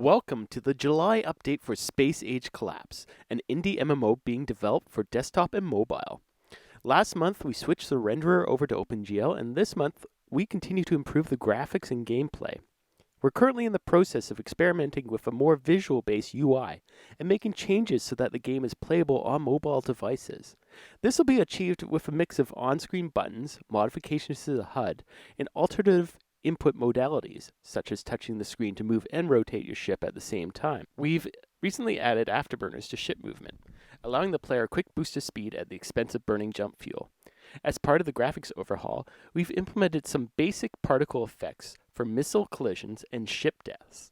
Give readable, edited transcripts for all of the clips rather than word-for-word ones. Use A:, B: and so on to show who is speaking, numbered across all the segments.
A: Welcome to the July update for SpaceAgeCollapse, an indie MMO being developed for desktop and mobile. Last month, we switched the renderer over to OpenGL, and this month, we continue to improve the graphics and gameplay. We're currently in the process of experimenting with a more visual-based UI and making changes so that the game is playable on mobile devices. This will be achieved with a mix of on-screen buttons, modifications to the HUD, and alternative input modalities, such as touching the screen to move and rotate your ship at the same time. We've recently added Afterburners to ship movement, allowing the player a quick boost of speed at the expense of burning jump fuel. As part of the graphics overhaul, we've implemented some basic particle effects for missile collisions and ship deaths.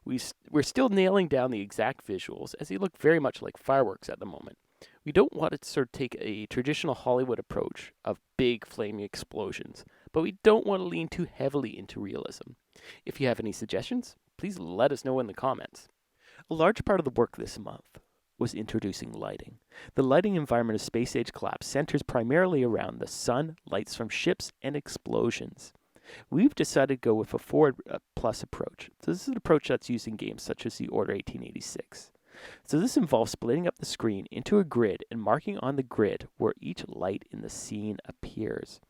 A: We're still nailing down the exact visuals, as they look very much like fireworks at the moment. We don't want to sort of take a traditional Hollywood approach of big flaming explosions, but we don't want to lean too heavily into realism. If you have any suggestions, please let us know in the comments. A large part of the work this month was introducing lighting. The lighting environment of SpaceAgeCollapse centers primarily around the sun, lights from ships, and explosions. We've decided to go with a forward plus approach. So this is an approach that's used in games such as the Order 1886. So this involves splitting up the screen into a grid and marking on the grid where each light in the scene appears.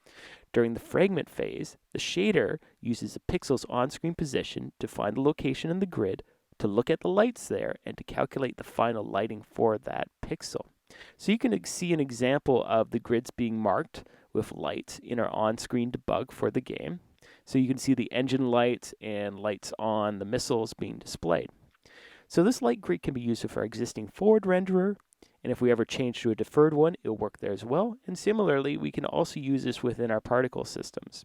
A: During the fragment phase, the shader uses a pixel's on-screen position to find the location in the grid, to look at the lights there, and to calculate the final lighting for that pixel. So you can see an example of the grids being marked with lights in our on-screen debug for the game. So you can see the engine lights and lights on the missiles being displayed. So this light grid can be used with our existing forward renderer, and if we ever change to a deferred one, it'll work there as well. And similarly, we can also use this within our particle systems.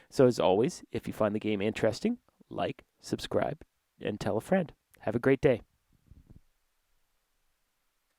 A: So as always, if you find the game interesting, like, subscribe, and tell a friend. Have a great day.